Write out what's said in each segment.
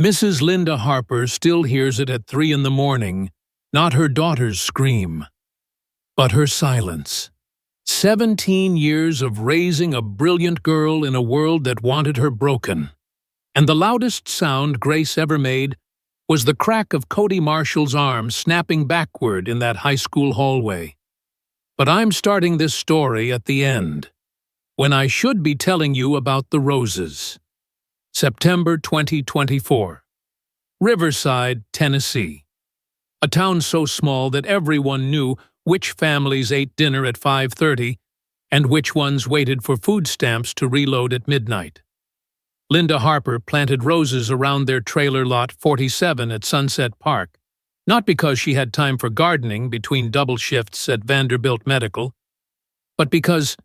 Mrs. Linda Harper still hears it at 3 in the morning, not her daughter's scream, but her silence. 17 years of raising a brilliant girl in a world that wanted her broken. And the loudest sound Grace ever made was the crack of Cody Marshall's arm snapping backward in that high school hallway. But I'm starting this story at the end, when I should be telling you about the roses. September 2024. Riverside, Tennessee. A town so small that everyone knew which families ate dinner at 5:30 and which ones waited for food stamps to reload at midnight. Linda Harper planted roses around their trailer lot 47 at Sunset Park, not because she had time for gardening between double shifts at Vanderbilt Medical, but because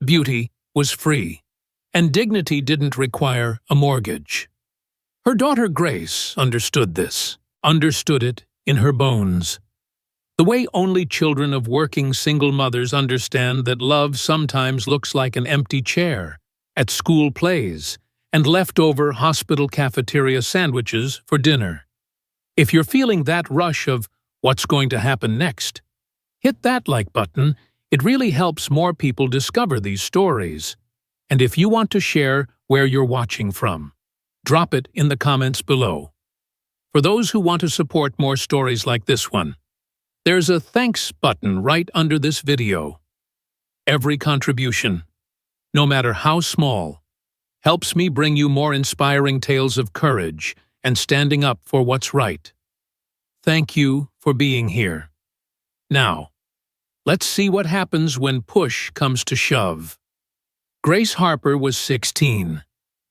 beauty was free, and dignity didn't require a mortgage. Her daughter Grace understood this, understood it in her bones. The way only children of working single mothers understand that love sometimes looks like an empty chair at school plays and leftover hospital cafeteria sandwiches for dinner. If you're feeling that rush of what's going to happen next, hit that like button. It really helps more people discover these stories. And if you want to share where you're watching from, drop it in the comments below. For those who want to support more stories like this one, there's a thanks button right under this video. Every contribution, no matter how small, helps me bring you more inspiring tales of courage and standing up for what's right. Thank you for being here. Now, let's see what happens when push comes to shove. Grace Harper was 16.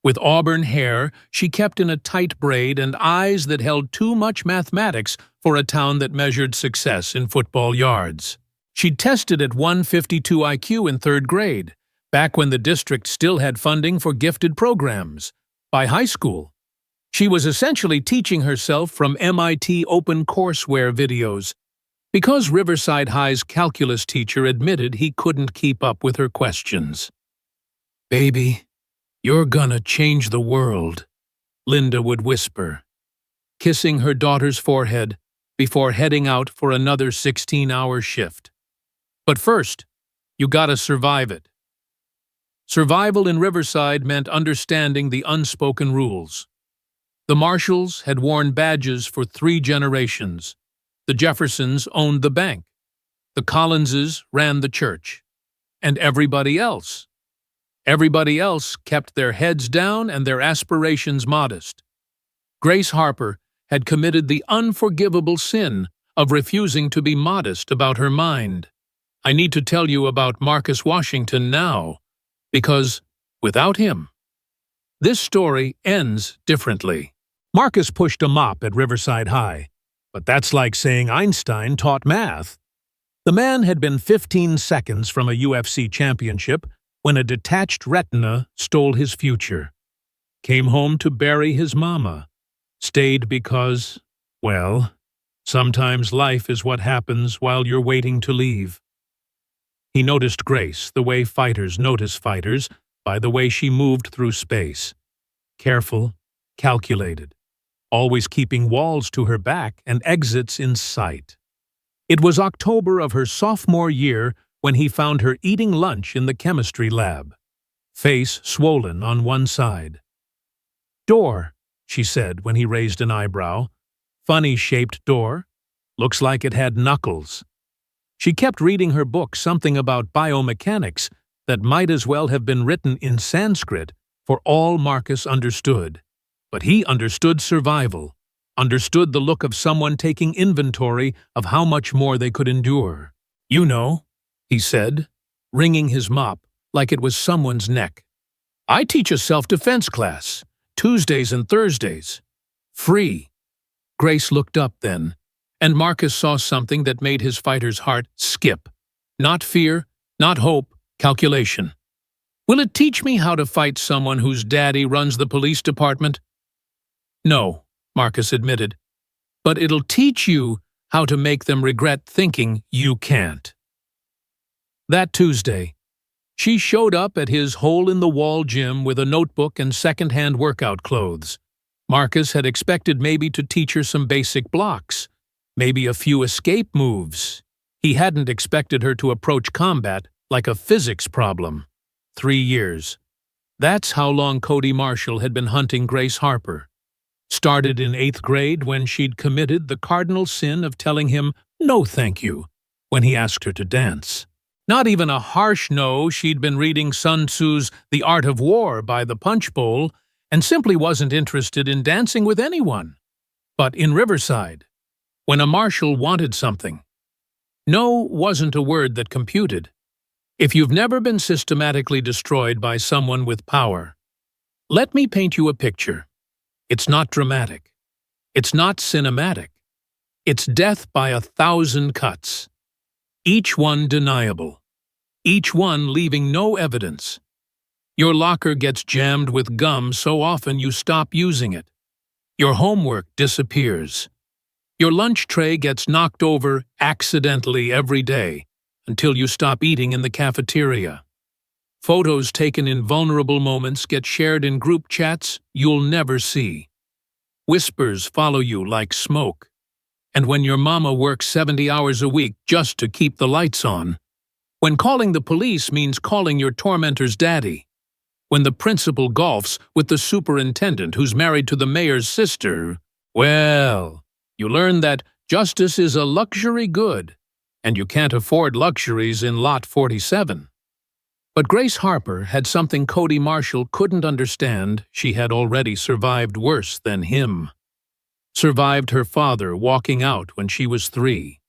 With auburn hair she kept in a tight braid and eyes that held too much mathematics for a town that measured success in football yards. She'd tested at 152 IQ in 3rd grade, back when the district still had funding for gifted programs. By high school, she was essentially teaching herself from MIT OpenCourseWare videos, because Riverside High's calculus teacher admitted he couldn't keep up with her questions. "Baby, you're gonna change the world," Linda would whisper, kissing her daughter's forehead before heading out for another 16-hour shift. But first, you gotta survive it. Survival in Riverside meant understanding the unspoken rules. The Marshalls had worn badges for 3 generations. The Jeffersons owned the bank. The Collinses ran the church. And everybody else kept their heads down and their aspirations modest. Grace Harper had committed the unforgivable sin of refusing to be modest about her mind. I need to tell you about Marcus Washington now, because without him, this story ends differently. Marcus pushed a mop at Riverside High, but that's like saying Einstein taught math. The man had been 15 seconds from a UFC championship when a detached retina stole his future. Came home to bury his mama. Stayed because, well, sometimes life is what happens while you're waiting to leave. He noticed Grace the way fighters notice fighters, by the way she moved through space. Careful, calculated, always keeping walls to her back and exits in sight. It was October of her sophomore year when he found her eating lunch in the chemistry lab, face swollen on one side. "Door," she said when he raised an eyebrow. "Funny-shaped door. Looks like it had knuckles." She kept reading her book, something about biomechanics that might as well have been written in Sanskrit for all Marcus understood. But he understood survival, understood the look of someone taking inventory of how much more they could endure. "You know," he said, wringing his mop like it was someone's neck. "I teach a self-defense class, Tuesdays and Thursdays. Free." Grace looked up then, and Marcus saw something that made his fighter's heart skip. Not fear, not hope, calculation. "Will it teach me how to fight someone whose daddy runs the police department?" "No," Marcus admitted, "but it'll teach you how to make them regret thinking you can't." That Tuesday, she showed up at his hole-in-the-wall gym with a notebook and second-hand workout clothes. Marcus had expected maybe to teach her some basic blocks, maybe a few escape moves. He hadn't expected her to approach combat like a physics problem. 3 years. That's how long Cody Marshall had been hunting Grace Harper. Started in 8th grade when she'd committed the cardinal sin of telling him no thank you when he asked her to dance. Not even a harsh no. She'd been reading Sun Tzu's The Art of War by the Punch Bowl and simply wasn't interested in dancing with anyone. But in Riverside, when a marshal wanted something, no wasn't a word that computed. If you've never been systematically destroyed by someone with power, let me paint you a picture. It's not dramatic. It's not cinematic. It's death by 1,000 cuts. Each one deniable. Each one leaving no evidence. Your locker gets jammed with gum so often you stop using it. Your homework disappears. Your lunch tray gets knocked over accidentally every day until you stop eating in the cafeteria. Photos taken in vulnerable moments get shared in group chats you'll never see. Whispers follow you like smoke. And when your mama works 70 hours a week just to keep the lights on. When calling the police means calling your tormentor's daddy. When the principal golfs with the superintendent who's married to the mayor's sister, well, you learn that justice is a luxury good, and you can't afford luxuries in Lot 47. But Grace Harper had something Cody Marshall couldn't understand. She had already survived worse than him. Survived her father walking out when she was 3.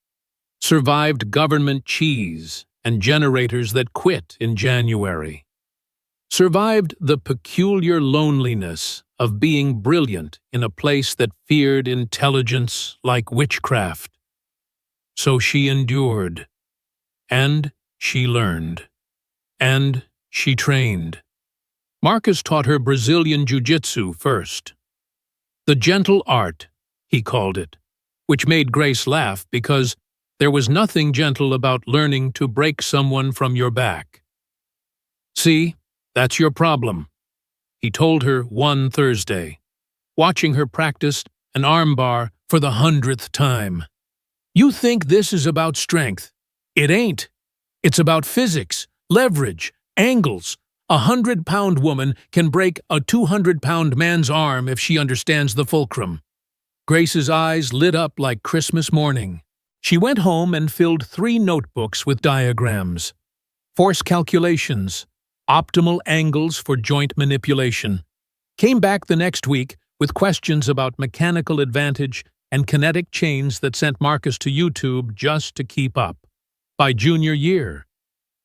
Survived government cheese and generators that quit in January. Survived the peculiar loneliness of being brilliant in a place that feared intelligence like witchcraft. So she endured. And she learned. And she trained. Marcus taught her Brazilian jiu-jitsu first. The gentle art, he called it, which made Grace laugh because there was nothing gentle about learning to break someone from your back. See, that's your problem, he told her one Thursday, watching her practice an armbar for the 100th time. You think this is about strength. It ain't. It's about physics, leverage, angles. A 100-pound woman can break a 200-pound man's arm if she understands the fulcrum. Grace's eyes lit up like Christmas morning. She went home and filled 3 notebooks with diagrams, force calculations, optimal angles for joint manipulation. Came back the next week with questions about mechanical advantage and kinetic chains that sent Marcus to YouTube just to keep up. By junior year,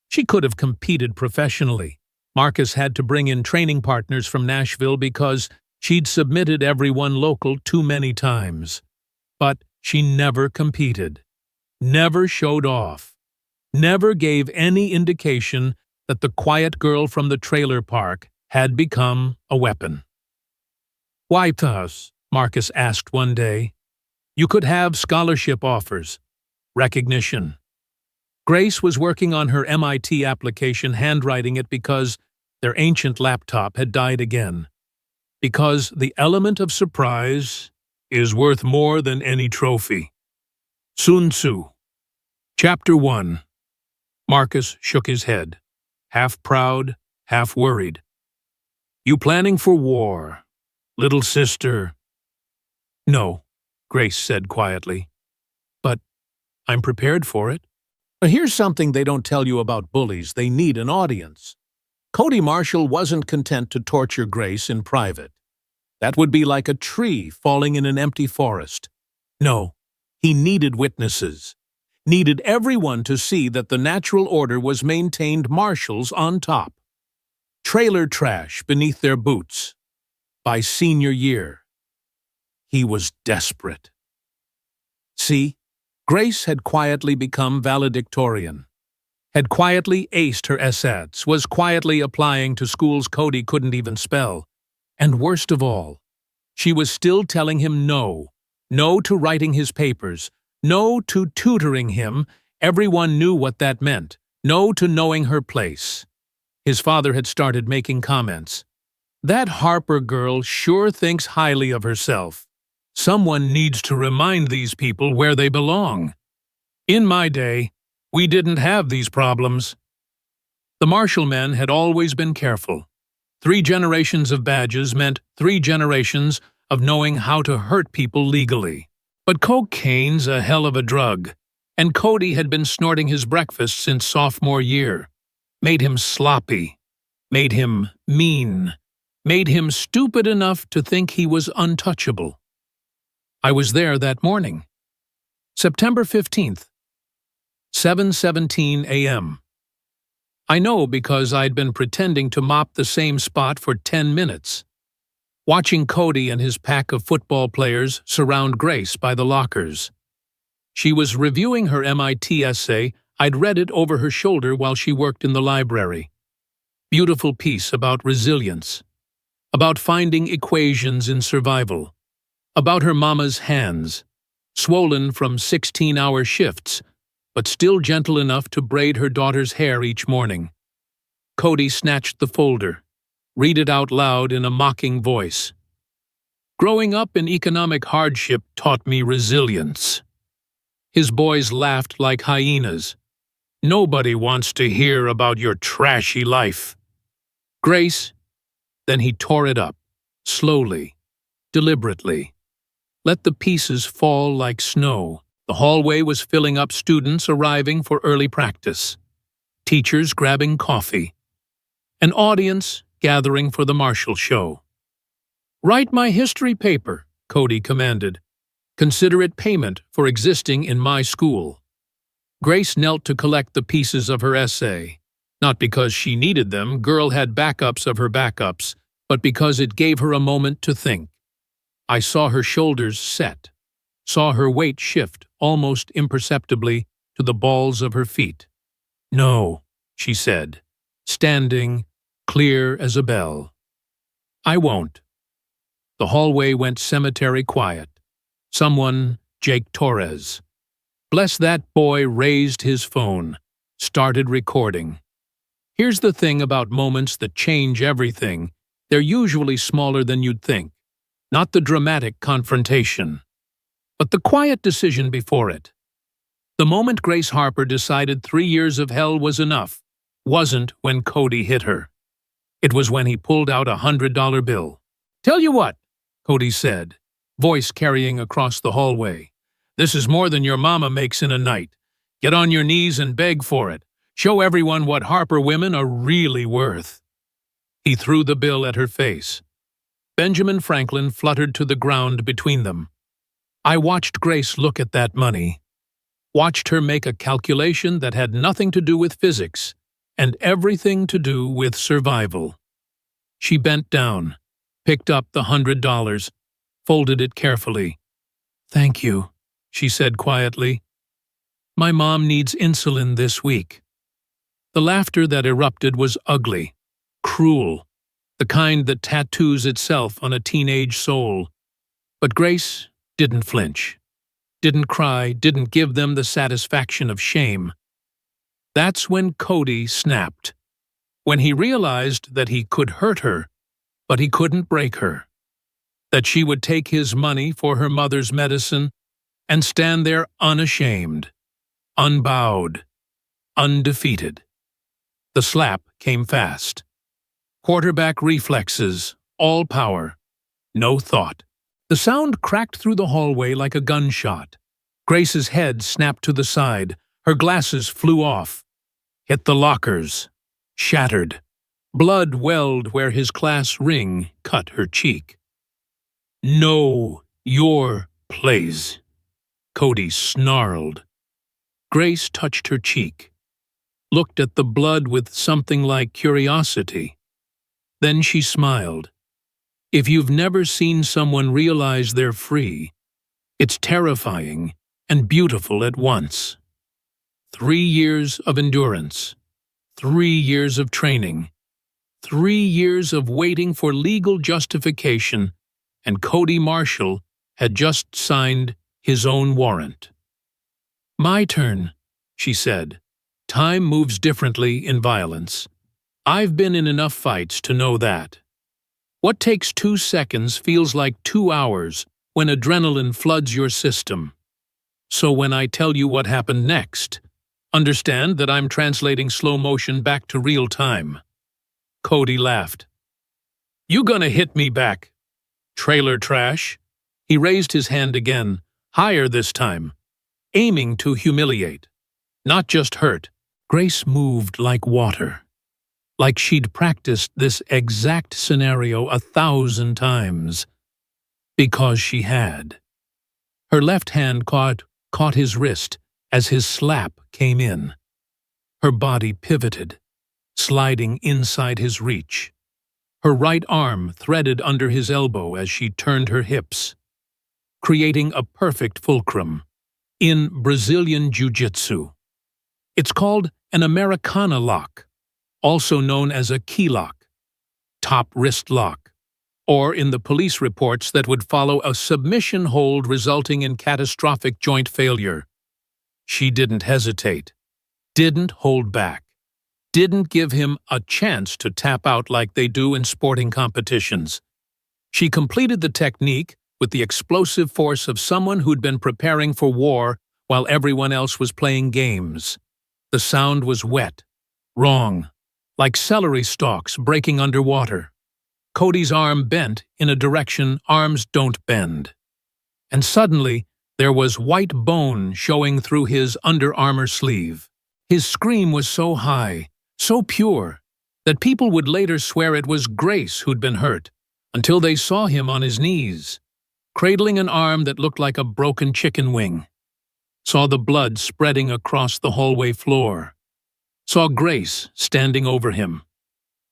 she could have competed professionally. Marcus had to bring in training partners from Nashville because she'd submitted everyone local too many times. But she never competed, never showed off, never gave any indication that the quiet girl from the trailer park had become a weapon. Why us? Marcus asked one day. You could have scholarship offers, recognition. Grace was working on her MIT application, handwriting it because their ancient laptop had died again. Because the element of surprise is worth more than any trophy. Sun Tzu. Chapter 1. Marcus shook his head, half proud, half worried. You planning for war, little sister? No, Grace said quietly. But I'm prepared for it. Here's something they don't tell you about bullies. They need an audience. Cody Marshall wasn't content to torture Grace in private. That would be like a tree falling in an empty forest. No, he needed witnesses. Needed everyone to see that the natural order was maintained, marshals on top. Trailer trash beneath their boots. By senior year, he was desperate. See, Grace had quietly become valedictorian, had quietly aced her SATs, was quietly applying to schools Cody couldn't even spell. And worst of all, she was still telling him no. No to writing his papers. No to tutoring him. Everyone knew what that meant. No to knowing her place. His father had started making comments. That Harper girl sure thinks highly of herself. Someone needs to remind these people where they belong. In my day, we didn't have these problems. The Marshall men had always been careful. 3 generations of badges meant 3 generations of knowing how to hurt people legally. But cocaine's a hell of a drug, and Cody had been snorting his breakfast since sophomore year. Made him sloppy, made him mean, made him stupid enough to think he was untouchable. I was there that morning. September 15th, 7:17 a.m. I know because I'd been pretending to mop the same spot for 10 minutes. Watching Cody and his pack of football players surround Grace by the lockers. She was reviewing her MIT essay. I'd read it over her shoulder while she worked in the library. Beautiful piece about resilience, about finding equations in survival, about her mama's hands, swollen from 16-hour shifts, but still gentle enough to braid her daughter's hair each morning. Cody snatched the folder, read it out loud in a mocking voice. Growing up in economic hardship taught me resilience. His boys laughed like hyenas. Nobody wants to hear about your trashy life. Grace, then he tore it up, slowly, deliberately. Let the pieces fall like snow. The hallway was filling up, students arriving for early practice, teachers grabbing coffee, an audience gathering for the Marshall show. "Write my history paper," Cody commanded. "Consider it payment for existing in my school." Grace knelt to collect the pieces of her essay, not because she needed them, girl had backups of her backups, but because it gave her a moment to think. I saw her shoulders set, saw her weight shift almost imperceptibly to the balls of her feet. "No," she said, standing, clear as a bell. "I won't." The hallway went cemetery quiet. Someone, Jake Torres. Bless that boy, raised his phone, started recording. Here's the thing about moments that change everything. They're usually smaller than you'd think. Not the dramatic confrontation, but the quiet decision before it. The moment Grace Harper decided 3 years of hell was enough wasn't when Cody hit her. It was when he pulled out a $100 bill. "Tell you what," Cody said, voice carrying across the hallway. "This is more than your mama makes in a night. Get on your knees and beg for it. Show everyone what Harper women are really worth." He threw the bill at her face. Benjamin Franklin fluttered to the ground between them. I watched Grace look at that money, watched her make a calculation that had nothing to do with physics and everything to do with survival. She bent down, picked up the $100, folded it carefully. "Thank you," she said quietly. "My mom needs insulin this week." The laughter that erupted was ugly, cruel, the kind that tattoos itself on a teenage soul. But Grace didn't flinch, didn't cry, didn't give them the satisfaction of shame. That's when Cody snapped, when he realized that he could hurt her, but he couldn't break her, that she would take his money for her mother's medicine and stand there unashamed, unbowed, undefeated. The slap came fast. Quarterback reflexes, all power, no thought. The sound cracked through the hallway like a gunshot. Grace's head snapped to the side, her glasses flew off, hit the lockers, shattered. Blood welled where his class ring cut her cheek. "Know your place," Cody snarled. Grace touched her cheek, looked at the blood with something like curiosity. Then she smiled. If you've never seen someone realize they're free, it's terrifying and beautiful at once. 3 years of endurance, 3 years of training, 3 years of waiting for legal justification, and Cody Marshall had just signed his own warrant. "My turn," she said. "Time moves differently in violence. I've been in enough fights to know that." What takes 2 seconds feels like 2 hours when adrenaline floods your system. So when I tell you what happened next, understand that I'm translating slow motion back to real time. Cody laughed. You gonna hit me back, trailer trash? He raised his hand again, higher this time, aiming to humiliate, not just hurt. Grace moved like water, like she'd practiced this exact scenario 1,000 times. Because she had. Her left hand caught his wrist as his slap came in. Her body pivoted, sliding inside his reach. Her right arm threaded under his elbow as she turned her hips, creating a perfect fulcrum. In Brazilian Jiu-Jitsu, it's called an Americana lock, also known as a key lock, top wrist lock, or in the police reports that would follow a submission hold resulting in catastrophic joint failure. She didn't hesitate, didn't hold back, didn't give him a chance to tap out like they do in sporting competitions. She completed the technique with the explosive force of someone who'd been preparing for war while everyone else was playing games. The sound was wet, wrong, like celery stalks breaking underwater. Cody's arm bent in a direction arms don't bend. And suddenly, there was white bone showing through his Under Armour sleeve. His scream was so high, so pure, that people would later swear it was Grace who'd been hurt, until they saw him on his knees, cradling an arm that looked like a broken chicken wing. Saw the blood spreading across the hallway floor. Saw Grace standing over him,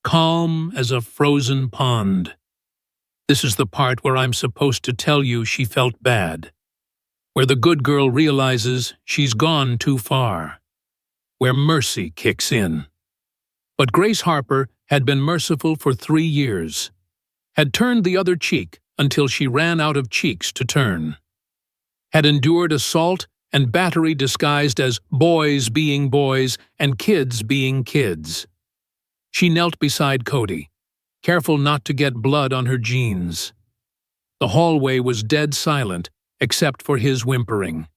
calm as a frozen pond. This is the part where I'm supposed to tell you she felt bad, where the good girl realizes she's gone too far, where mercy kicks in. But Grace Harper had been merciful for 3 years, had turned the other cheek until she ran out of cheeks to turn, had endured assault and battery disguised as boys being boys and kids being kids. She knelt beside Cody, careful not to get blood on her jeans. The hallway was dead silent, except for his whimpering.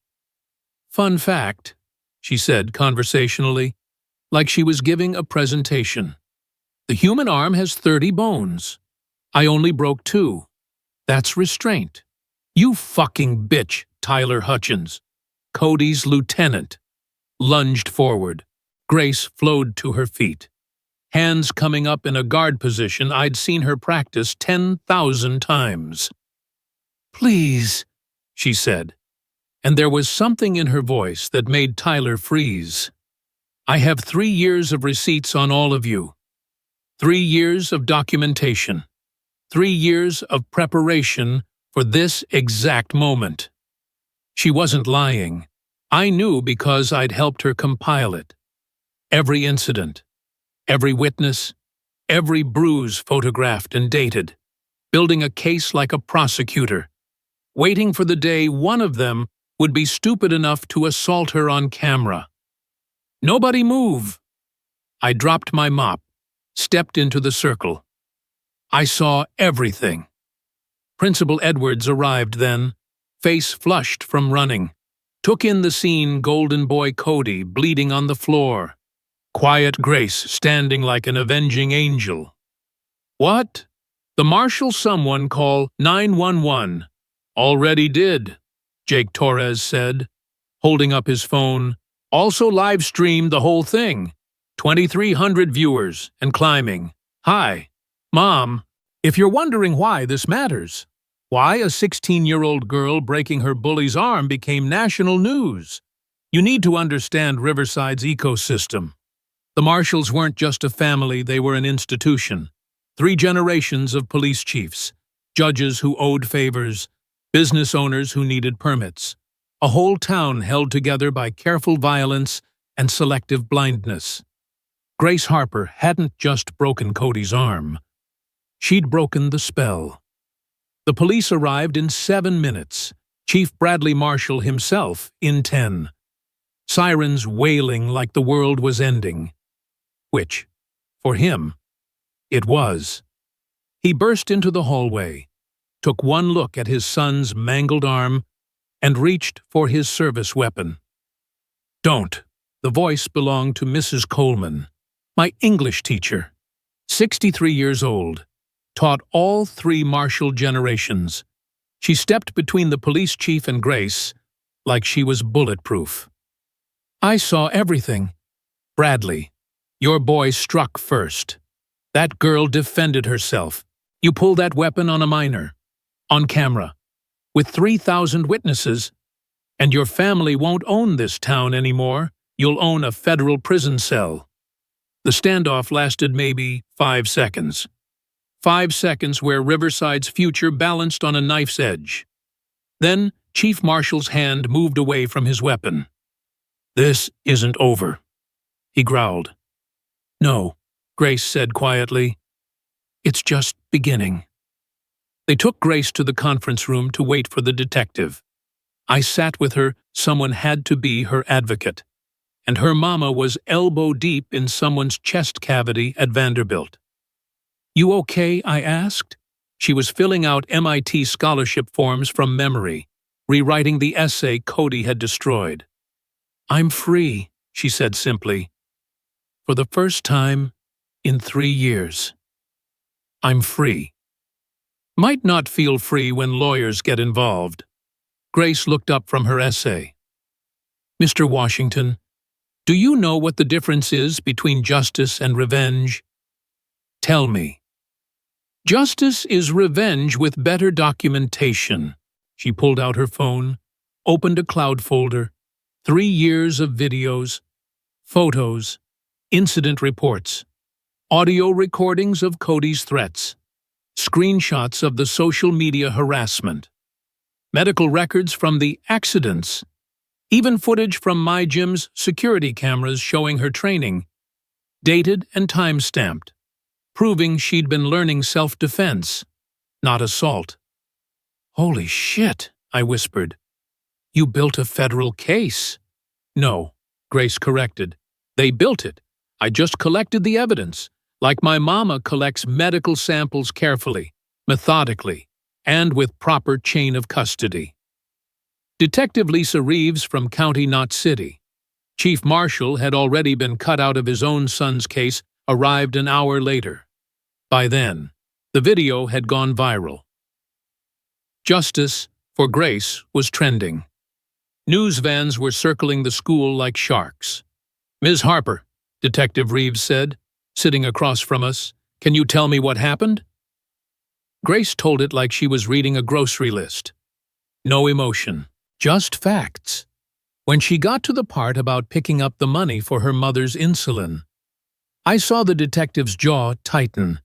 Fun fact, she said conversationally, like she was giving a presentation. The human arm has 30 bones. I only broke 2. That's restraint. You fucking bitch, Tyler Hutchins. Cody's lieutenant lunged forward. Grace flowed to her feet, hands coming up in a guard position I'd seen her practice 10,000 times. Please, she said, and there was something in her voice that made Tyler freeze. I have 3 years of receipts on all of you. 3 years of documentation. 3 years of preparation for this exact moment. She wasn't lying. I knew because I'd helped her compile it. Every incident, every witness, every bruise photographed and dated, building a case like a prosecutor, waiting for the day one of them would be stupid enough to assault her on camera. Nobody move. I dropped my mop, stepped into the circle. I saw everything. Principal Edwards arrived then, face flushed from running, took in the scene golden boy Cody bleeding on the floor, quiet Grace standing like an avenging angel. What? The marshal someone call 911. Already did, Jake Torres said, holding up his phone. Also live streamed the whole thing. 2,300 viewers and climbing. Hi, Mom. If you're wondering why this matters, why a 16-year-old girl breaking her bully's arm became national news, you need to understand Riverside's ecosystem. The Marshals weren't just a family, they were an institution. 3 generations of police chiefs, judges who owed favors, business owners who needed permits. A whole town held together by careful violence and selective blindness. Grace Harper hadn't just broken Cody's arm. She'd broken the spell. The police arrived in 7 minutes, Chief Bradley Marshall himself in 10. Sirens wailing like the world was ending. Which, for him, it was. He burst into the hallway, took one look at his son's mangled arm, and reached for his service weapon. "Don't." The voice belonged to Mrs. Coleman, my English teacher, 63 years old, taught all three Marshall generations. She stepped between the police chief and Grace like she was bulletproof. "I saw everything. Bradley, your boy struck first. That girl defended herself. You pulled that weapon on a minor, on camera, with 3,000 witnesses, and your family won't own this town anymore. You'll own a federal prison cell." The standoff lasted maybe 5 seconds. 5 seconds where Riverside's future balanced on a knife's edge. Then Chief Marshall's hand moved away from his weapon. "This isn't over," he growled. "No," Grace said quietly. "It's just beginning." They took Grace to the conference room to wait for the detective. I sat with her. Someone had to be her advocate. And her mama was elbow-deep in someone's chest cavity at Vanderbilt. "You okay?" I asked. She was filling out MIT scholarship forms from memory, rewriting the essay Cody had destroyed. "I'm free," she said simply. "For the first time in 3 years. I'm free." Might not feel free when lawyers get involved. Grace looked up from her essay. "Mr. Washington, do you know what the difference is between justice and revenge?" "Tell me." "Justice is revenge with better documentation." She pulled out her phone, opened a cloud folder, 3 years of videos, photos, incident reports, audio recordings of Cody's threats, screenshots of the social media harassment, medical records from the accidents, even footage from my gym's security cameras showing her training, dated and time-stamped, proving she'd been learning self-defense, not assault. "Holy shit," I whispered. "You built a federal case." "No," Grace corrected. "They built it. I just collected the evidence, like my mama collects medical samples carefully, methodically, and with proper chain of custody." Detective Lisa Reeves from County Knott City. Chief Marshall had already been cut out of his own son's case, arrived an hour later. By then, the video had gone viral. Justice for Grace was trending. News vans were circling the school like sharks. "Ms. Harper," Detective Reeves said, sitting across from us, "can you tell me what happened?" Grace told it like she was reading a grocery list. No emotion, just facts. When she got to the part about picking up the money for her mother's insulin, I saw the detective's jaw tighten.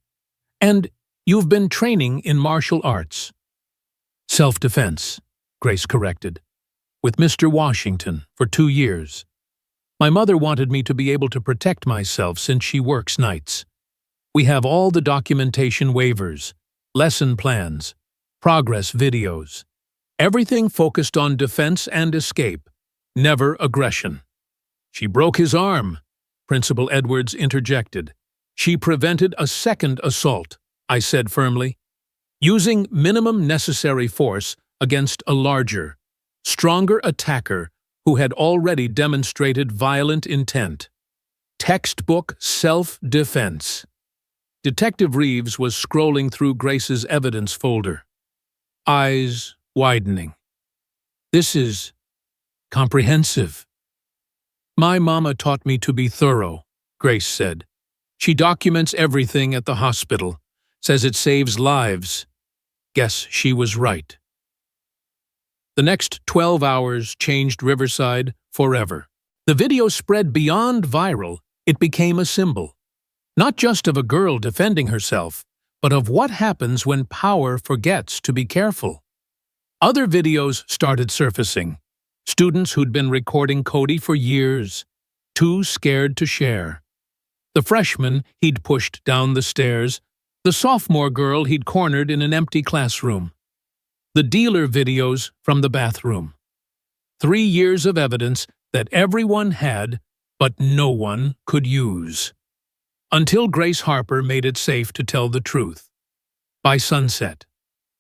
"And you've been training in martial arts." "Self-defense," Grace corrected. "With Mr. Washington for 2 years. My mother wanted me to be able to protect myself since she works nights. We have all the documentation waivers, lesson plans, progress videos. Everything focused on defense and escape, never aggression." "She broke his arm," Principal Edwards interjected. "She prevented a second assault," I said firmly. "Using minimum necessary force against a larger, stronger attacker who had already demonstrated violent intent. Textbook self-defense." Detective Reeves was scrolling through Grace's evidence folder, eyes widening. "This is comprehensive." "My mama taught me to be thorough," Grace said. "She documents everything at the hospital, says it saves lives. Guess she was right." The next 12 hours changed Riverside forever. The video spread beyond viral. It became a symbol, not just of a girl defending herself, but of what happens when power forgets to be careful. Other videos started surfacing. Students who'd been recording Cody for years, too scared to share. The freshman he'd pushed down the stairs, the sophomore girl he'd cornered in an empty classroom. The dealer videos from the bathroom. 3 years of evidence that everyone had, but no one could use. Until Grace Harper made it safe to tell the truth. By sunset,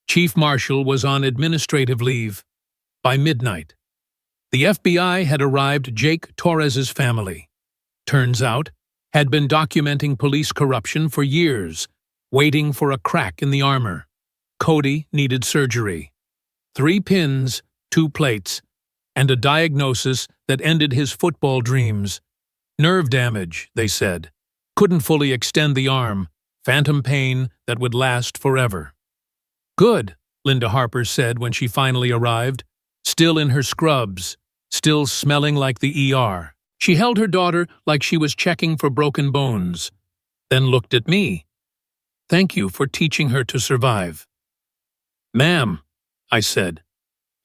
Chief Marshal was on administrative leave. By midnight, the FBI had arrived Jake Torres's family. Turns out, had been documenting police corruption for years, waiting for a crack in the armor. Cody needed surgery. 3 pins, 2 plates, and a diagnosis that ended his football dreams. Nerve damage, they said. Couldn't fully extend the arm. Phantom pain that would last forever. Good, Linda Harper said when she finally arrived, still in her scrubs, still smelling like the ER. She held her daughter like she was checking for broken bones, then looked at me. Thank you for teaching her to survive. Ma'am, I said,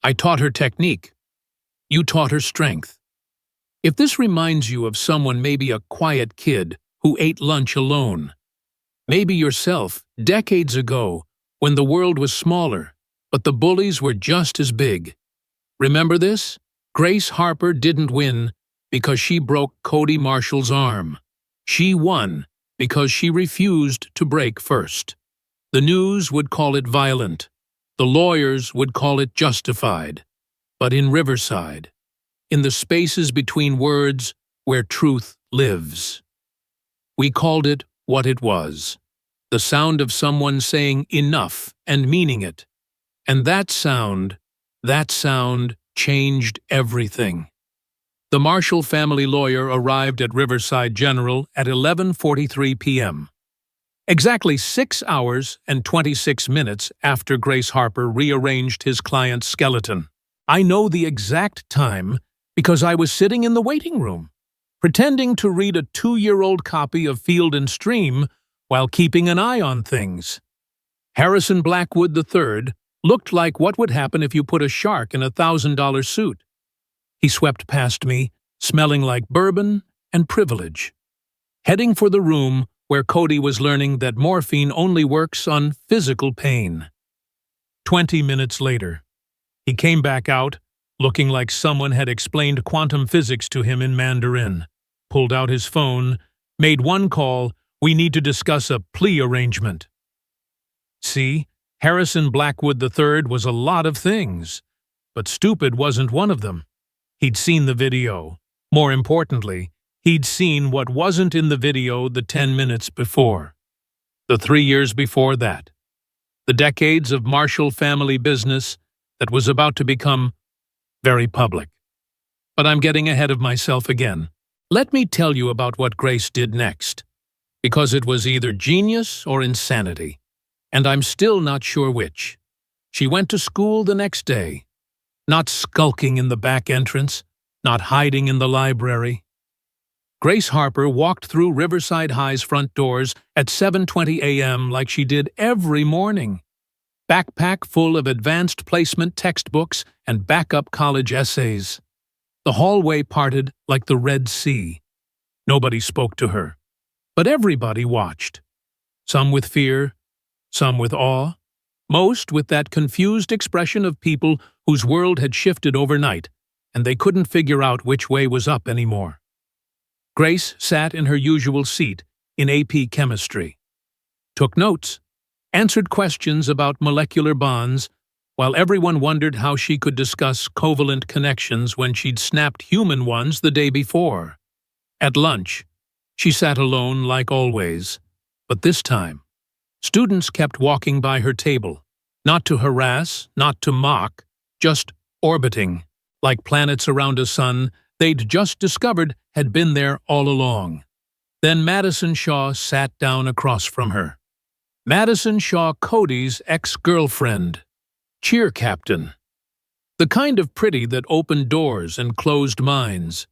I taught her technique. You taught her strength. If this reminds you of someone, maybe a quiet kid who ate lunch alone, maybe yourself, decades ago, when the world was smaller, but the bullies were just as big. Remember this? Grace Harper didn't win because she broke Cody Marshall's arm. She won because she refused to break first. The news would call it violent. The lawyers would call it justified. But in Riverside, in the spaces between words where truth lives, we called it what it was. The sound of someone saying enough and meaning it. And that sound changed everything. The Marshall family lawyer arrived at Riverside General at 11:43 p.m. Exactly 6 hours and 26 minutes after Grace Harper rearranged his client's skeleton. I know the exact time because I was sitting in the waiting room, pretending to read a 2-year-old copy of Field and Stream while keeping an eye on things. Harrison Blackwood III looked like what would happen if you put a shark in a $1,000 suit. He swept past me, smelling like bourbon and privilege, heading for the room where Cody was learning that morphine only works on physical pain. 20 minutes later, he came back out, looking like someone had explained quantum physics to him in Mandarin, pulled out his phone, made one call. We need to discuss a plea arrangement. See, Harrison Blackwood III was a lot of things, but stupid wasn't one of them. He'd seen the video. More importantly, he'd seen what wasn't in the video the 10 minutes before. The 3 years before that. The decades of Marshall family business that was about to become very public. But I'm getting ahead of myself again. Let me tell you about what Grace did next, because it was either genius or insanity, and I'm still not sure which. She went to school the next day, not skulking in the back entrance, not hiding in the library. Grace Harper walked through Riverside High's front doors at 7:20 a.m. like she did every morning. Backpack full of advanced placement textbooks and backup college essays. The hallway parted like the Red Sea. Nobody spoke to her, but everybody watched. Some with fear, some with awe, most with that confused expression of people whose world had shifted overnight, and they couldn't figure out which way was up anymore. Grace sat in her usual seat in AP Chemistry, took notes, answered questions about molecular bonds, while everyone wondered how she could discuss covalent connections when she'd snapped human ones the day before. At lunch, she sat alone like always, but this time, students kept walking by her table, not to harass, not to mock, just orbiting, like planets around a sun they'd just discovered had been there all along. Then Madison Shaw sat down across from her. Madison Shaw, Cody's ex-girlfriend, cheer captain. The kind of pretty that opened doors and closed minds.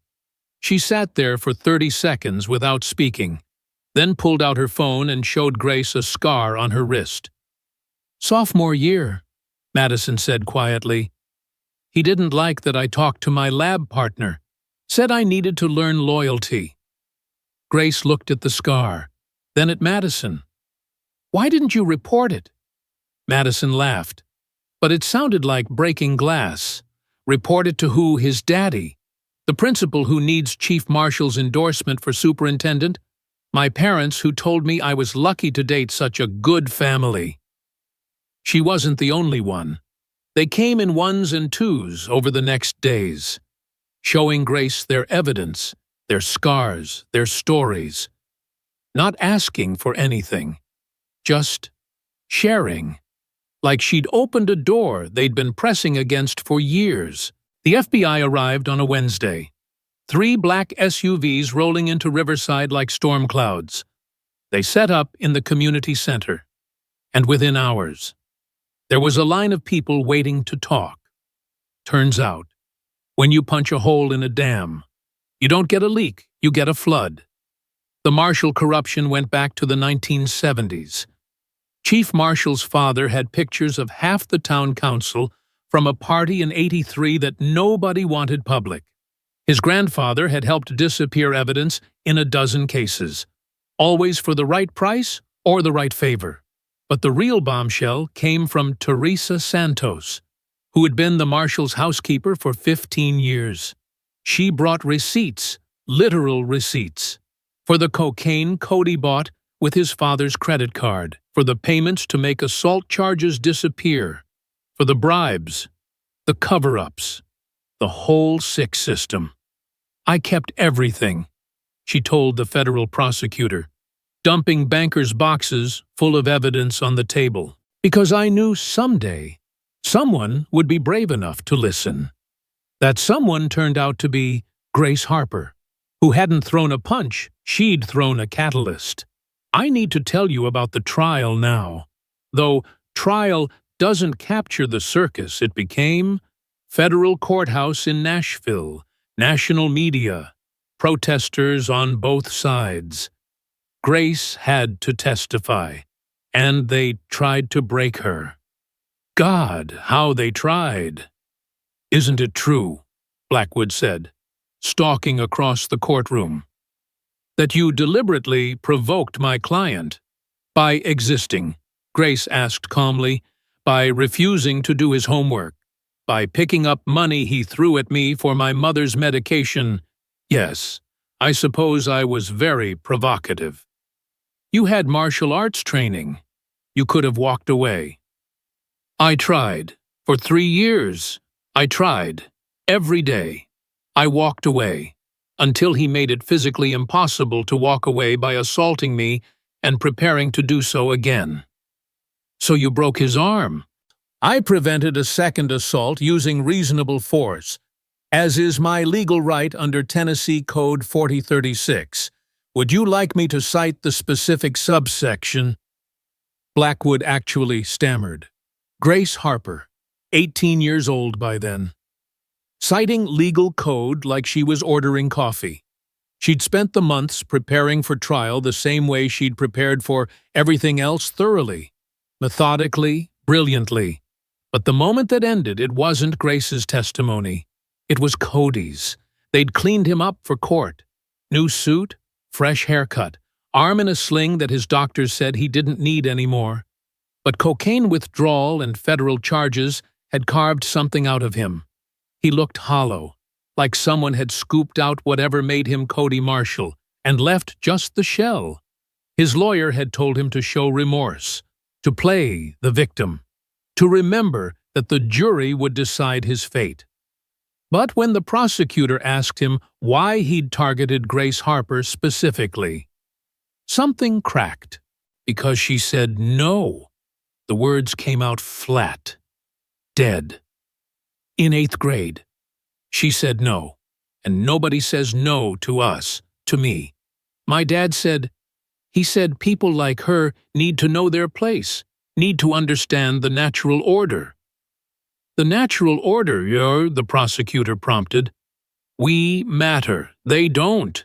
She sat there for 30 seconds without speaking, then pulled out her phone and showed Grace a scar on her wrist. Sophomore year, Madison said quietly. He didn't like that I talked to my lab partner, said I needed to learn loyalty. Grace looked at the scar, then at Madison. Why didn't you report it? Madison laughed, but it sounded like breaking glass. Report it to who? His daddy? The principal who needs Chief Marshall's endorsement for superintendent? My parents who told me I was lucky to date such a good family. She wasn't the only one. They came in ones and twos over the next days, showing Grace their evidence, their scars, their stories. Not asking for anything, just sharing. Like she'd opened a door they'd been pressing against for years. The FBI arrived on a Wednesday. 3 black SUVs rolling into Riverside like storm clouds. They set up in the community center. And within hours, there was a line of people waiting to talk. Turns out, when you punch a hole in a dam, you don't get a leak, you get a flood. The marshal corruption went back to the 1970s. Chief Marshal's father had pictures of half the town council from a party in '83 that nobody wanted public. His grandfather had helped disappear evidence in a dozen cases, always for the right price or the right favor. But the real bombshell came from Teresa Santos, who had been the marshal's housekeeper for 15 years. She brought receipts, literal receipts, for the cocaine Cody bought with his father's credit card, for the payments to make assault charges disappear, for the bribes, the cover-ups, the whole sick system. I kept everything, she told the federal prosecutor, dumping bankers' boxes full of evidence on the table, because I knew someday someone would be brave enough to listen. That someone turned out to be Grace Harper, who hadn't thrown a punch, she'd thrown a catalyst. I need to tell you about the trial now. Though trial doesn't capture the circus it became, federal courthouse in Nashville, national media, protesters on both sides. Grace had to testify, and they tried to break her. God, how they tried. Isn't it true, Blackwood said, stalking across the courtroom, that you deliberately provoked my client? By existing, Grace asked calmly, by refusing to do his homework, by picking up money he threw at me for my mother's medication. Yes, I suppose I was very provocative. You had martial arts training. You could have walked away. I tried. For 3 years. I tried. Every day. I walked away. Until he made it physically impossible to walk away by assaulting me and preparing to do so again. So you broke his arm. I prevented a second assault using reasonable force, as is my legal right under Tennessee Code 4036. Would you like me to cite the specific subsection? Blackwood actually stammered. Grace Harper, 18 years old by then. Citing legal code like she was ordering coffee. She'd spent the months preparing for trial the same way she'd prepared for everything else thoroughly, methodically, brilliantly. But the moment that ended, it wasn't Grace's testimony. It was Cody's. They'd cleaned him up for court. New suit, fresh haircut, arm in a sling that his doctors said he didn't need anymore. But cocaine withdrawal and federal charges had carved something out of him. He looked hollow, like someone had scooped out whatever made him Cody Marshall and left just the shell. His lawyer had told him to show remorse, to play the victim, to remember that the jury would decide his fate. But when the prosecutor asked him why he'd targeted Grace Harper specifically, something cracked, because she said no. The words came out flat, dead. In 8th grade, she said no, and nobody says no to us, to me. My dad said, he said people like her need to know their place, need to understand the natural order. The natural order, the prosecutor prompted. We matter, they don't.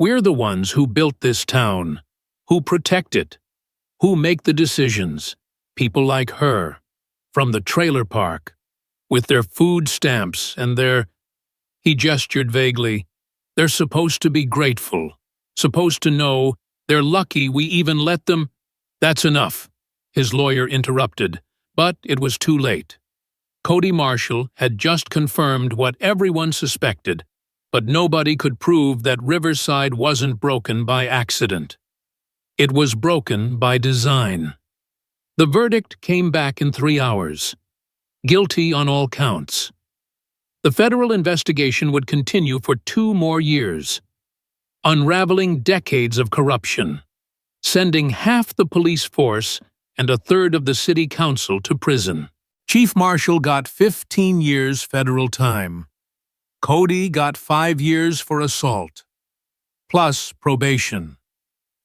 We're the ones who built this town, who protect it, who make the decisions. People like her, from the trailer park, with their food stamps and their, he gestured vaguely, they're supposed to be grateful, supposed to know they're lucky we even let them. That's enough, his lawyer interrupted, but it was too late. Cody Marshall had just confirmed what everyone suspected, but nobody could prove that Riverside wasn't broken by accident. It was broken by design. The verdict came back in 3 hours. Guilty on all counts. The federal investigation would continue for 2 more years, unraveling decades of corruption, sending half the police force and a third of the city council to prison. Chief Marshal got 15 years federal time. Cody got 5 years for assault, plus probation.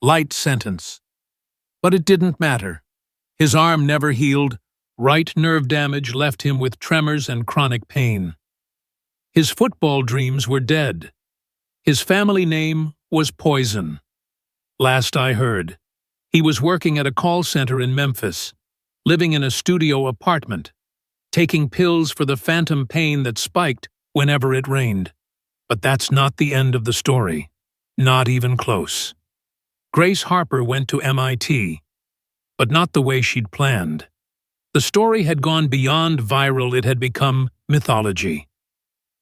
Light sentence. But it didn't matter. His arm never healed. Right nerve damage left him with tremors and chronic pain. His football dreams were dead. His family name was Poison. Last I heard, he was working at a call center in Memphis, living in a studio apartment, taking pills for the phantom pain that spiked whenever it rained. But that's not the end of the story. Not even close. Grace Harper went to MIT, but not the way she'd planned. The story had gone beyond viral, it had become mythology.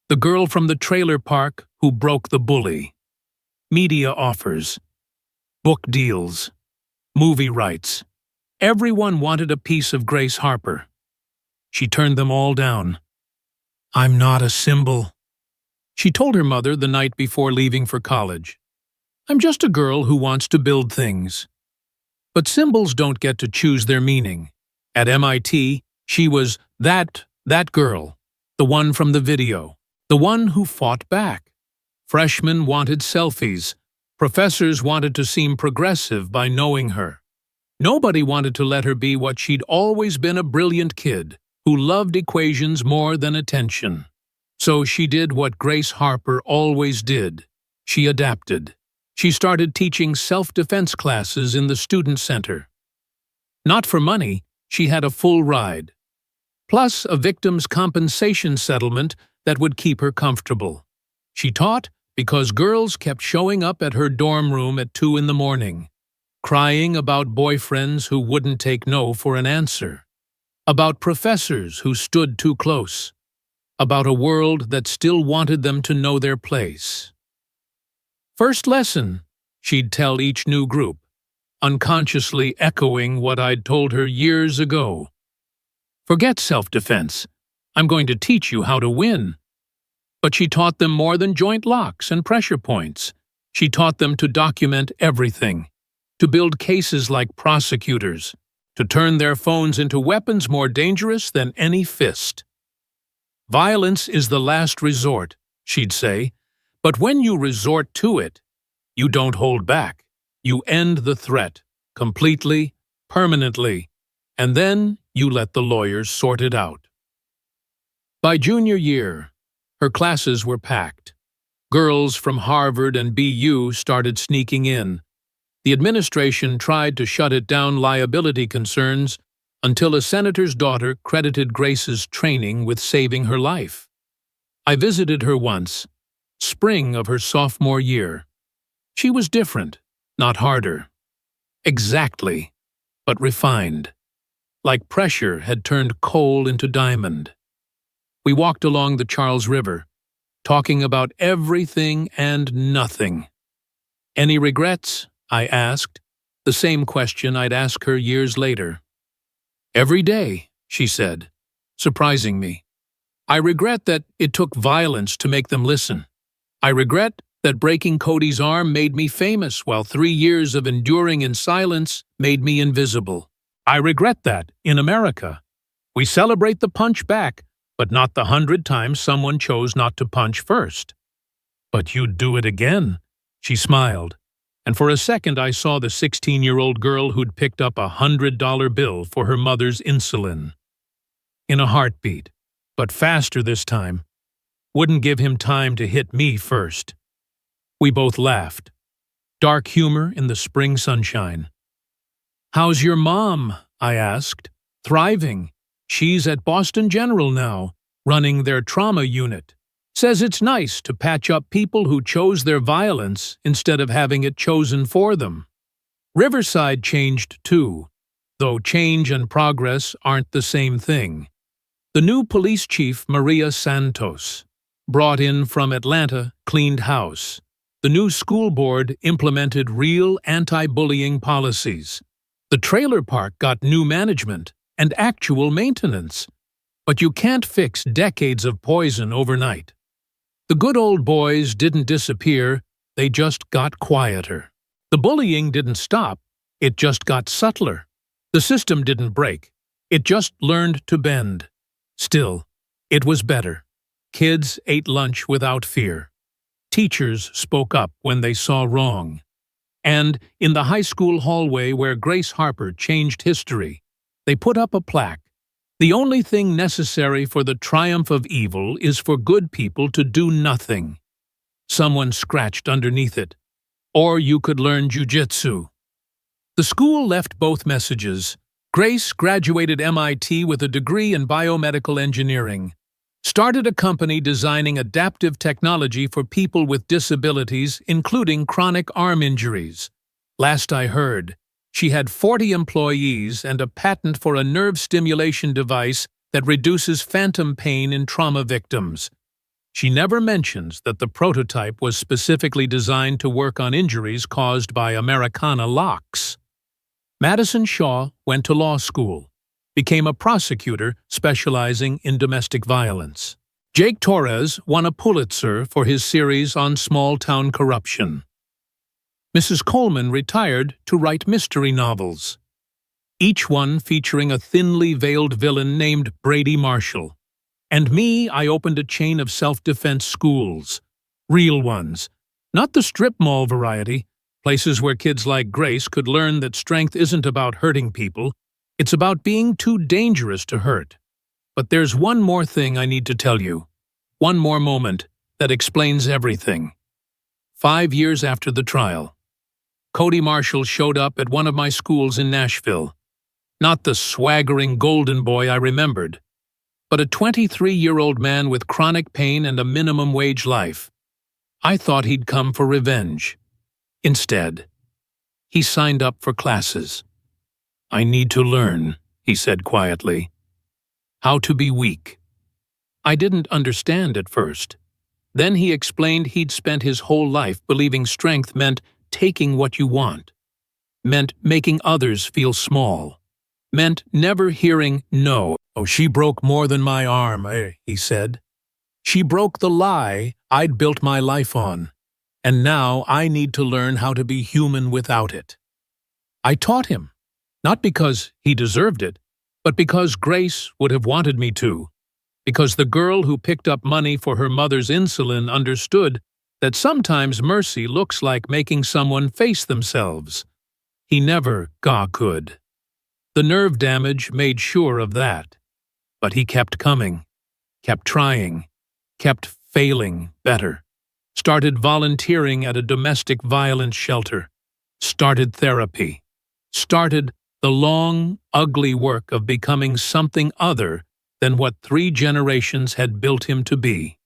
The girl from the trailer park who broke the bully. Media offers. Book deals. Movie rights. Everyone wanted a piece of Grace Harper. She turned them all down. "I'm not a symbol," she told her mother the night before leaving for college. "I'm just a girl who wants to build things." But symbols don't get to choose their meaning. At MIT, she was that girl, the one from the video, the one who fought back. Freshmen wanted selfies. Professors wanted to seem progressive by knowing her. Nobody wanted to let her be what she'd always been, a brilliant kid who loved equations more than attention. So she did what Grace Harper always did. She adapted. She started teaching self-defense classes in the student center. Not for money, she had a full ride, plus a victim's compensation settlement that would keep her comfortable. She taught because girls kept showing up at her dorm room at 2 in the morning, crying about boyfriends who wouldn't take no for an answer, about professors who stood too close, about a world that still wanted them to know their place. "First lesson," she'd tell each new group, unconsciously echoing what I'd told her years ago. "Forget self-defense. I'm going to teach you how to win." But she taught them more than joint locks and pressure points. She taught them to document everything, to build cases like prosecutors, to turn their phones into weapons more dangerous than any fist. "Violence is the last resort," she'd say, "but when you resort to it, you don't hold back. You end the threat, completely, permanently, and then you let the lawyers sort it out." By junior year, her classes were packed. Girls from Harvard and BU started sneaking in. The administration tried to shut it down, liability concerns, until a senator's daughter credited Grace's training with saving her life. I visited her once, spring of her sophomore year. She was different, not harder. Exactly, but refined. Like pressure had turned coal into diamond. We walked along the Charles River, talking about everything and nothing. "Any regrets?" I asked, the same question I'd ask her years later. "Every day," she said, surprising me. "I regret that it took violence to make them listen. I regret that breaking Cody's arm made me famous, while 3 years of enduring in silence made me invisible. I regret that, in America, we celebrate the punch back, but not the 100 times someone chose not to punch first." "But you'd do it again," she smiled, and for a second I saw the 16-year-old girl who'd picked up a $100 bill for her mother's insulin. In a heartbeat, but faster this time. Wouldn't give him time to hit me first. We both laughed. Dark humor in the spring sunshine. "How's your mom?" I asked. "Thriving. She's at Boston General now, running their trauma unit. Says it's nice to patch up people who chose their violence instead of having it chosen for them." Riverside changed too, though change and progress aren't the same thing. The new police chief, Maria Santos, brought in from Atlanta, cleaned house. The new school board implemented real anti-bullying policies. The trailer park got new management and actual maintenance. But you can't fix decades of poison overnight. The good old boys didn't disappear, they just got quieter. The bullying didn't stop, it just got subtler. The system didn't break, it just learned to bend. Still, it was better. Kids ate lunch without fear. Teachers spoke up when they saw wrong. And in the high school hallway where Grace Harper changed history, they put up a plaque. The only thing necessary for the triumph of evil is for good people to do nothing. Someone scratched underneath it. Or you could learn jujitsu. The school left both messages. Grace graduated MIT with a degree in biomedical engineering, started a company designing adaptive technology for people with disabilities, including chronic arm injuries. Last I heard, she had 40 employees and a patent for a nerve stimulation device that reduces phantom pain in trauma victims. She never mentions that the prototype was specifically designed to work on injuries caused by Americana locks. Madison Shaw went to law school, became a prosecutor specializing in domestic violence. Jake Torres won a Pulitzer for his series on small-town corruption. Mrs. Coleman retired to write mystery novels, each one featuring a thinly veiled villain named Brady Marshall. And me, I opened a chain of self-defense schools. Real ones. Not the strip mall variety, places where kids like Grace could learn that strength isn't about hurting people, it's about being too dangerous to hurt. But there's one more thing I need to tell you. One more moment that explains everything. 5 years after the trial, Cody Marshall showed up at one of my schools in Nashville. Not the swaggering golden boy I remembered, but a 23-year-old man with chronic pain and a minimum wage life. I thought he'd come for revenge. Instead, he signed up for classes. "I need to learn," he said quietly, "how to be weak." I didn't understand at first. Then he explained he'd spent his whole life believing strength meant taking what you want, meant making others feel small, meant never hearing no. "Oh, she broke more than my arm," he said. "She broke the lie I'd built my life on, and now I need to learn how to be human without it." I taught him, not because he deserved it, but because Grace would have wanted me to, because the girl who picked up money for her mother's insulin understood that sometimes mercy looks like making someone face themselves. He never could. The nerve damage made sure of that. But he kept coming, kept trying, kept failing better, started volunteering at a domestic violence shelter, started therapy, started the long, ugly work of becoming something other than what 3 generations had built him to be.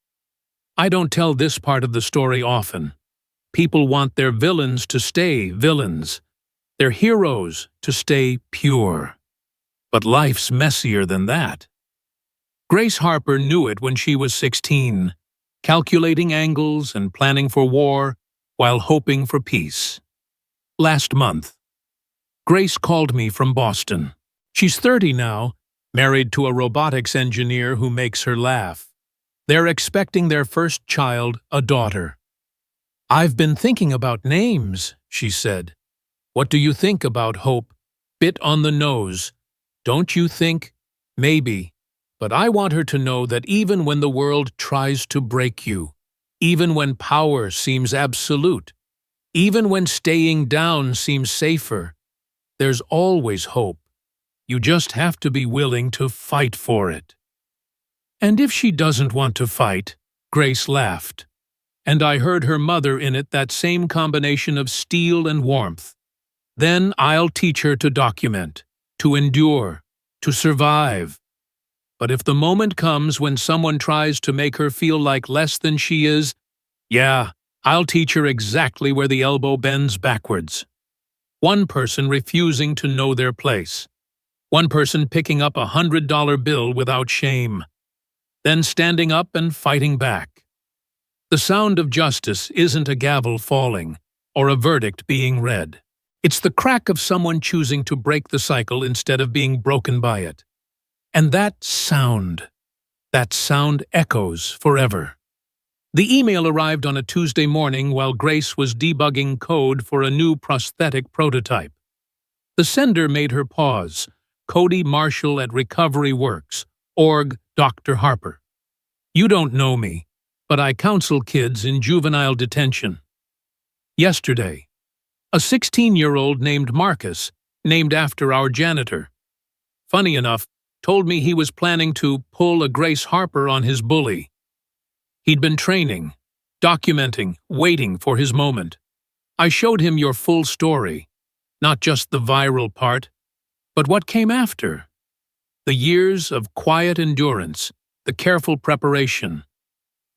I don't tell this part of the story often. People want their villains to stay villains, their heroes to stay pure. But life's messier than that. Grace Harper knew it when she was 16, calculating angles and planning for war while hoping for peace. Last month, Grace called me from Boston. She's 30 now, married to a robotics engineer who makes her laugh. They're expecting their first child, a daughter. "I've been thinking about names," she said. "What do you think about Hope? Bit on the nose. Don't you think? Maybe. But I want her to know that even when the world tries to break you, even when power seems absolute, even when staying down seems safer, there's always hope. You just have to be willing to fight for it." And if she doesn't want to fight, Grace laughed. And I heard her mother in it, that same combination of steel and warmth. Then I'll teach her to document, to endure, to survive. But if the moment comes when someone tries to make her feel like less than she is, yeah, I'll teach her exactly where the elbow bends backwards. One person refusing to know their place. One person picking up a $100 bill without shame. Then standing up and fighting back. The sound of justice isn't a gavel falling or a verdict being read. It's the crack of someone choosing to break the cycle instead of being broken by it. And that sound echoes forever. The email arrived on a Tuesday morning while Grace was debugging code for a new prosthetic prototype. The sender made her pause. Cody Marshall at Recovery Works, org Dr. Harper. You don't know me, but I counsel kids in juvenile detention. Yesterday, a 16-year-old named Marcus, named after our janitor, funny enough, told me he was planning to pull a Grace Harper on his bully. He'd been training, documenting, waiting for his moment. I showed him your full story, not just the viral part, but what came after. The years of quiet endurance, the careful preparation.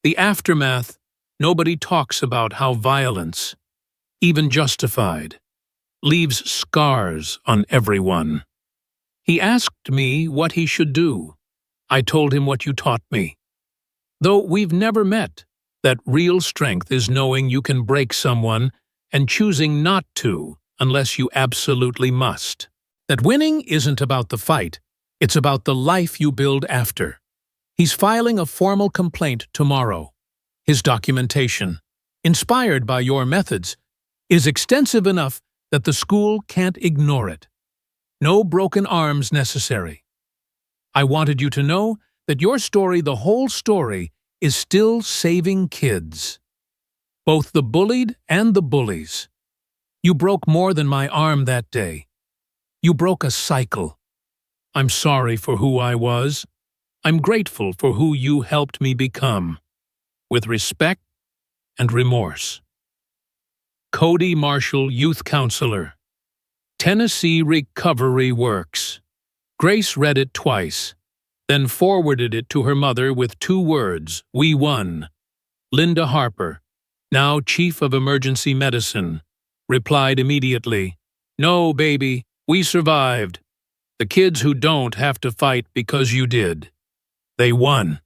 The aftermath, nobody talks about how violence, even justified, leaves scars on everyone. He asked me what he should do. I told him what you taught me. Though we've never met, that real strength is knowing you can break someone and choosing not to unless you absolutely must. That winning isn't about the fight, it's about the life you build after. He's filing a formal complaint tomorrow. His documentation, inspired by your methods, is extensive enough that the school can't ignore it. No broken arms necessary. I wanted you to know that your story, the whole story, is still saving kids. Both the bullied and the bullies. You broke more than my arm that day. You broke a cycle. I'm sorry for who I was. I'm grateful for who you helped me become. With respect and remorse. Cody Marshall, Youth Counselor. Tennessee Recovery Works. Grace read it twice, then forwarded it to her mother with 2 words, "We won." Linda Harper, now Chief of Emergency Medicine, replied immediately, "No, baby, we survived. The kids who don't have to fight because you did. They won."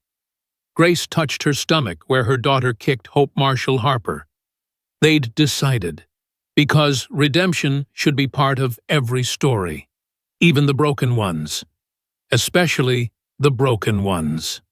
Grace touched her stomach where her daughter kicked Hope Marshall Harper. They'd decided, because redemption should be part of every story, even the broken ones, especially the broken ones.